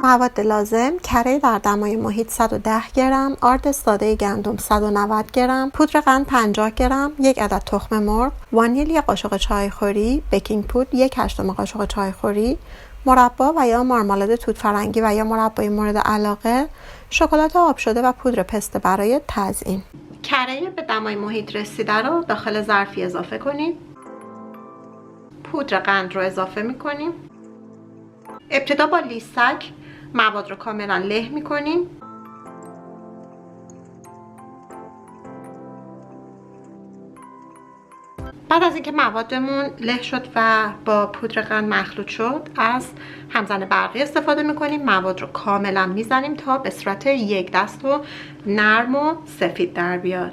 مواد لازم: کره در دمای محیط 110 گرم، آرد ساده گندم 190 گرم، پودر قند 50 گرم، یک عدد تخم مرغ، وانیل یک قاشق چایخوری، بیکینگ پودر 1/8 قاشق چایخوری، مربا و یا مارمالاد توت فرنگی و یا مربای مورد علاقه، شکلات آب شده و پودر پسته برای تزیین. کره به دمای محیط رسیده رو داخل ظرفی اضافه کنید. پودر قند رو اضافه میکنیم. ابتدا با لیسک مواد رو کاملا له میکنیم. بعد از اینکه موادمون له شد و با پودر قند مخلوط شد، از همزن برقی استفاده میکنیم. مواد رو کاملا میزنیم تا به صورت یک دست و نرم و سفید در بیاد.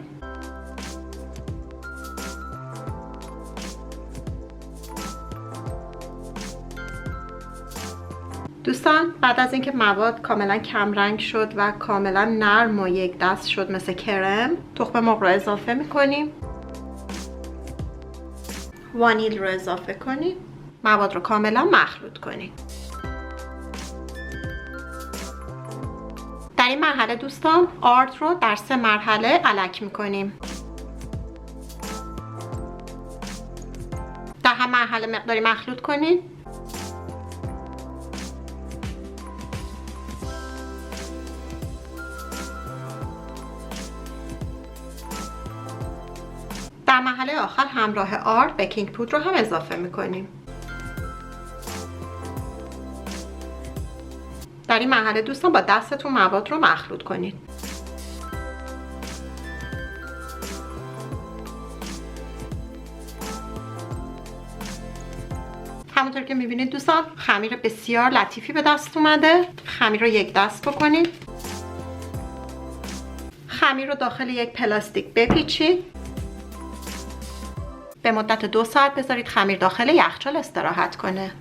دوستان، بعد از اینکه مواد کاملا کم رنگ شد و کاملا نرم و یک دست شد مثل کرم، تخم مرغ رو اضافه میکنیم. وانیل رو اضافه کنیم. مواد رو کاملا مخلوط کنیم. در این مرحله دوستان آرد رو در 3 مرحله الک میکنیم. در هر مرحله مقداری مخلوط کنید. در مرحله آخر همراه آرد بیکینگ پودر رو هم اضافه میکنیم. در این مرحله دوستان با دستتون مواد رو مخلوط کنید. همونطور که میبینید دوستان خمیر بسیار لطیفی به دست اومده. خمیر رو یک دست بکنید. خمیر رو داخل یک پلاستیک بپیچید. به مدت 2 ساعت بذارید خمیر داخل یخچال استراحت کنه.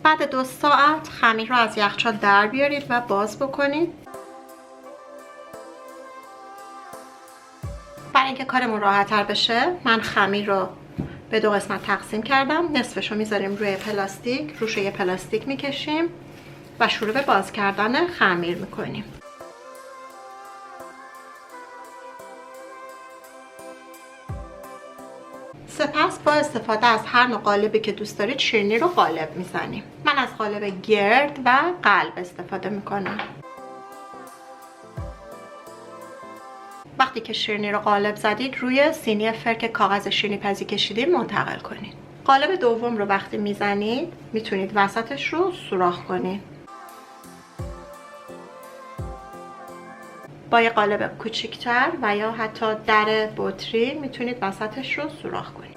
بعد 2 ساعت خمیر رو از یخچال در بیارید و باز بکنید. برای اینکه کارمون راحت‌تر بشه من خمیر رو به 2 قسمت تقسیم کردم. نصفش رو میذاریم روی پلاستیک، روش یه پلاستیک میکشیم و شروع به باز کردن خمیر میکنیم. سپس با استفاده از هر نوع قالبی که دوست دارید شیرینی رو قالب میزنیم. من از قالب گرد و قلب استفاده میکنم. وقتی که شیرینی رو قالب زدید روی سینی فرک کاغذ شیرینی پزی کشیدید منتقل کنید. قالب دوم رو وقتی میزنید میتونید وسطش رو سوراخ کنید. با یه قالب کوچیکتر و یا حتی در بطری میتونید وسطش رو سوراخ کنید.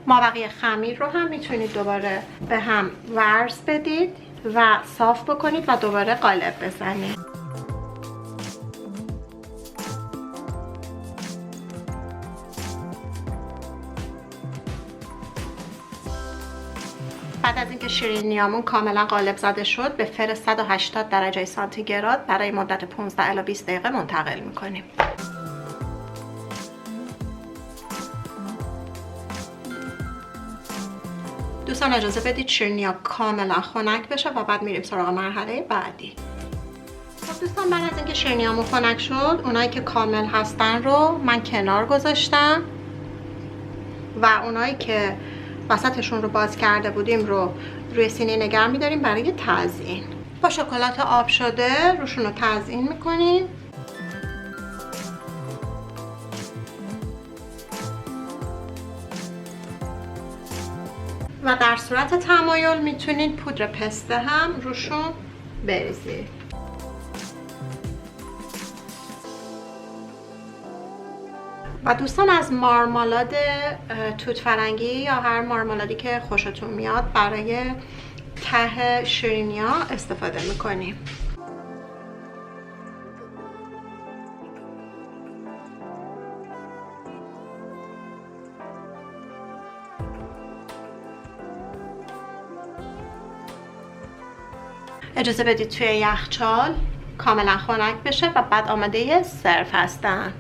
مابقی خمیر رو هم میتونید دوباره به هم ورز بدید و صاف بکنید و دوباره قالب بزنید. بعد از اینکه شیرینیامون کاملا قالب زده شد به فر 180 درجه سانتیگراد برای مدت 15 الی 20 دقیقه منتقل میکنیم. دوستان اجازه بدید شیرینی‌ها کاملا خنک بشه و بعد میریم سراغ مرحله بعدی. خب دوستان بعد از اینکه شیرینی‌هامون خنک شد، اونایی که کامل هستن رو من کنار گذاشتم و اونایی که وسطشون رو باز کرده بودیم رو روی سینه نگه می‌داریم برای تزیین. با شکلات آب شده روشون رو تزیین می‌کنیم. و در صورت تمایل میتونید پودر پسته هم روشون بریزید. و دوستان از مارمالاد توت فرنگی یا هر مارمالادی که خوشتون میاد برای ته شیرینی‌ها استفاده میکنیم. اجازه بدید توی یخچال کاملا خنک بشه و بعد آماده سرو هستن.